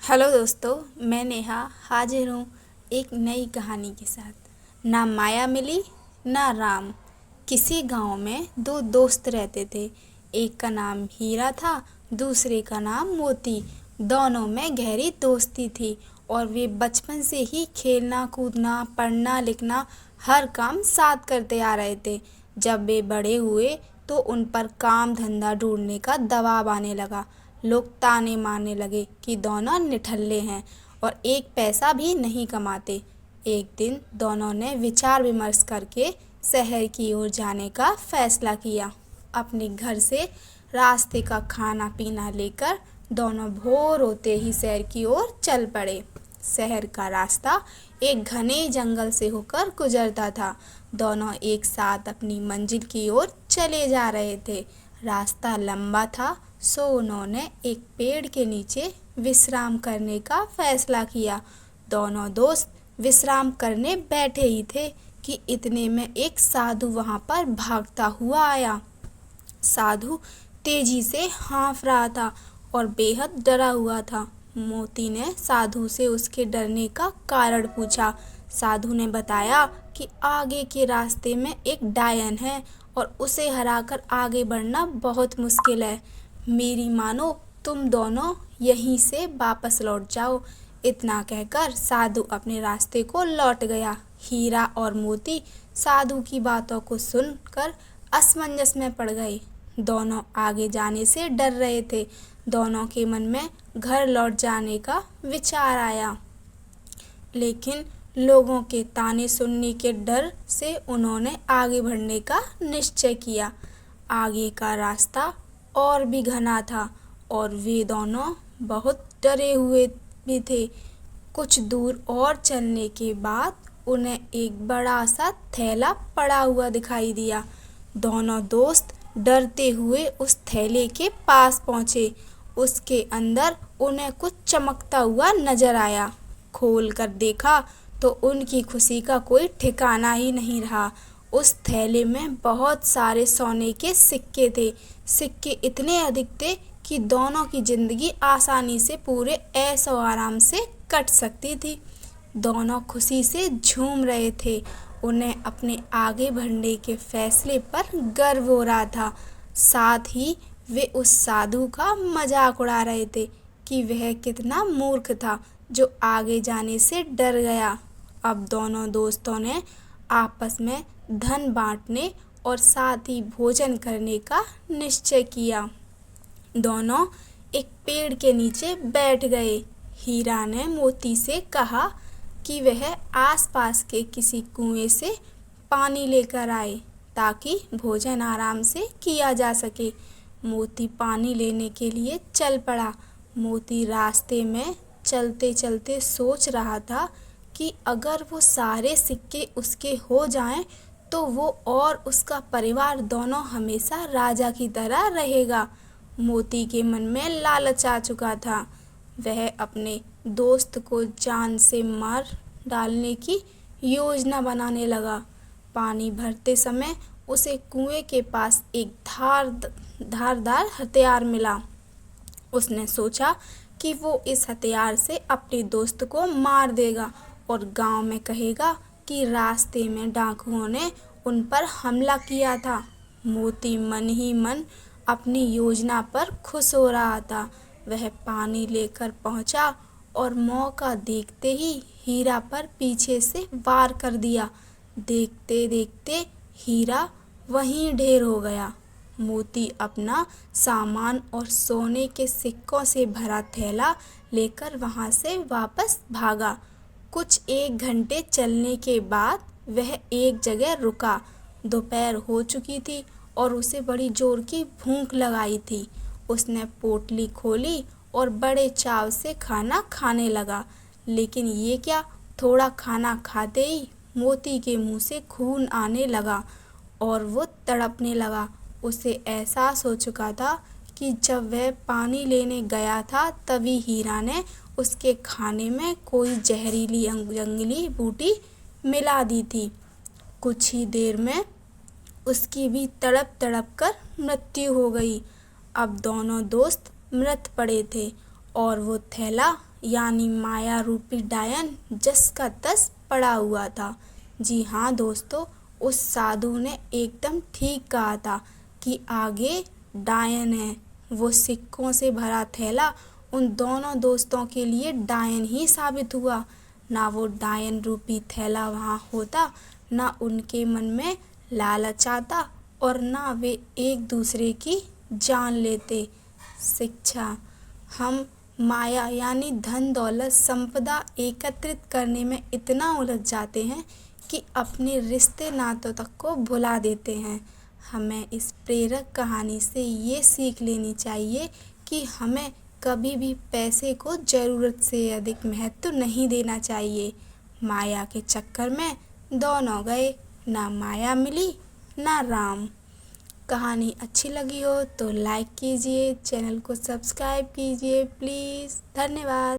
Hello दोस्तों, मैं नेहा हाजिर हूँ एक नई कहानी के साथ। ना माया मिली ना राम। किसी गांव में दो दोस्त रहते थे। एक का नाम हीरा था, दूसरे का नाम मोती। दोनों में गहरी दोस्ती थी और वे बचपन से ही खेलना कूदना पढ़ना लिखना हर काम साथ करते आ रहे थे। जब वे बड़े हुए तो उन पर काम धंधा ढूंढने का दबाव आने लगा। लोग ताने मारने लगे कि दोनों निठल्ले हैं और एक पैसा भी नहीं कमाते। एक दिन दोनों ने विचार विमर्श करके शहर की ओर जाने का फैसला किया। अपने घर से रास्ते का खाना पीना लेकर दोनों भोर होते ही शहर की ओर चल पड़े। शहर का रास्ता एक घने जंगल से होकर गुजरता था। दोनों एक साथ अपनी मंजिल की ओर चले जा रहे थे। रास्ता लंबा था, सो उन्होंने एक पेड़ के नीचे विश्राम करने का फैसला किया। दोनों दोस्त विश्राम करने बैठे ही थे कि इतने में एक साधु वहां पर भागता हुआ आया। साधु तेजी से हाँफ रहा था और बेहद डरा हुआ था। मोती ने साधु से उसके डरने का कारण पूछा। साधु ने बताया कि आगे के रास्ते में एक डायन है और उसे हराकर आगे बढ़ना बहुत मुश्किल है। मेरी मानो, तुम दोनों यहीं से वापस लौट जाओ। इतना कहकर साधु अपने रास्ते को लौट गया। हीरा और मोती साधु की बातों को सुनकर असमंजस में पड़ गए। दोनों आगे जाने से डर रहे थे। दोनों के मन में घर लौट जाने का विचार आया, लेकिन लोगों के ताने सुनने के डर से उन्होंने आगे बढ़ने का निश्चय किया। आगे का रास्ता और भी घना था और वे दोनों बहुत डरे हुए भी थे। कुछ दूर और चलने के बाद उन्हें एक बड़ा सा थैला पड़ा हुआ दिखाई दिया। दोनों दोस्त डरते हुए उस थैले के पास पहुंचे। उसके अंदर उन्हें कुछ चमकता हुआ नजर आया। खोल कर देखा तो उनकी खुशी का कोई ठिकाना ही नहीं रहा। उस थैले में बहुत सारे सोने के सिक्के थे। सिक्के इतने अधिक थे कि दोनों की जिंदगी आसानी से पूरे ऐशो आराम से कट सकती थी। दोनों खुशी से झूम रहे थे। उन्हें अपने आगे बढ़ने के फैसले पर गर्व हो रहा था। साथ ही वे उस साधु का मजाक उड़ा रहे थे कि वह कितना मूर्ख था जो आगे जाने से डर गया। अब दोनों दोस्तों ने आपस में धन बांटने और साथ ही भोजन करने का निश्चय किया। दोनों एक पेड़ के नीचे बैठ गए। हीरा ने मोती से कहा कि वह आसपास के किसी कुएं से पानी लेकर आए ताकि भोजन आराम से किया जा सके। मोती पानी लेने के लिए चल पड़ा। मोती रास्ते में चलते चलते सोच रहा था कि अगर वो सारे सिक्के उसके हो जाएं तो वो और उसका परिवार दोनों हमेशा राजा की तरह रहेगा। मोती के मन में लालच आ चुका था। वह अपने दोस्त को जान से मार डालने की योजना बनाने लगा। पानी भरते समय उसे कुएं के पास एक धारदार हथियार मिला। उसने सोचा कि वो इस हथियार से अपने दोस्त को मार देगा और गांव में कहेगा कि रास्ते में डाकुओं ने उन पर हमला किया था। मोती मन ही मन अपनी योजना पर खुश हो रहा था। वह पानी लेकर पहुंचा और मौका देखते ही हीरा पर पीछे से वार कर दिया। देखते देखते हीरा वहीं ढेर हो गया। मोती अपना सामान और सोने के सिक्कों से भरा थैला लेकर वहां से वापस भागा। कुछ 1 घंटे चलने के बाद वह एक जगह रुका। दोपहर हो चुकी थी और उसे बड़ी जोर की भूख लगाई थी। उसने पोटली खोली और बड़े चाव से खाना खाने लगा। लेकिन ये क्या, थोड़ा खाना खाते ही मोती के मुंह से खून आने लगा और वो तड़पने लगा। उसे एहसास हो चुका था कि जब वह पानी लेने गया था तभी हीरा ने उसके खाने में कोई जहरीली जंगली बूटी मिला दी थी। कुछ ही देर में उसकी भी तड़प तड़प कर मृत्यु हो गई। अब दोनों दोस्त मृत पड़े थे और वो थैला यानी माया रूपी डायन जस का तस पड़ा हुआ था। जी हाँ दोस्तों, उस साधु ने एकदम ठीक कहा था कि आगे डायन है। वो सिक्कों से भरा थैला उन दोनों दोस्तों के लिए डायन ही साबित हुआ। ना वो डायन रूपी थैला वहाँ होता, ना उनके मन में लालच आता और ना वे एक दूसरे की जान लेते। शिक्षा: हम माया यानी धन दौलत संपदा एकत्रित करने में इतना उलझ जाते हैं कि अपने रिश्ते नातों तक को भुला देते हैं। हमें इस प्रेरक कहानी से ये सीख लेनी चाहिए कि हमें कभी भी पैसे को ज़रूरत से अधिक महत्व नहीं देना चाहिए। माया के चक्कर में दोनों गए, ना माया मिली ना राम। कहानी अच्छी लगी हो तो लाइक कीजिए, चैनल को सब्सक्राइब कीजिए प्लीज़। धन्यवाद।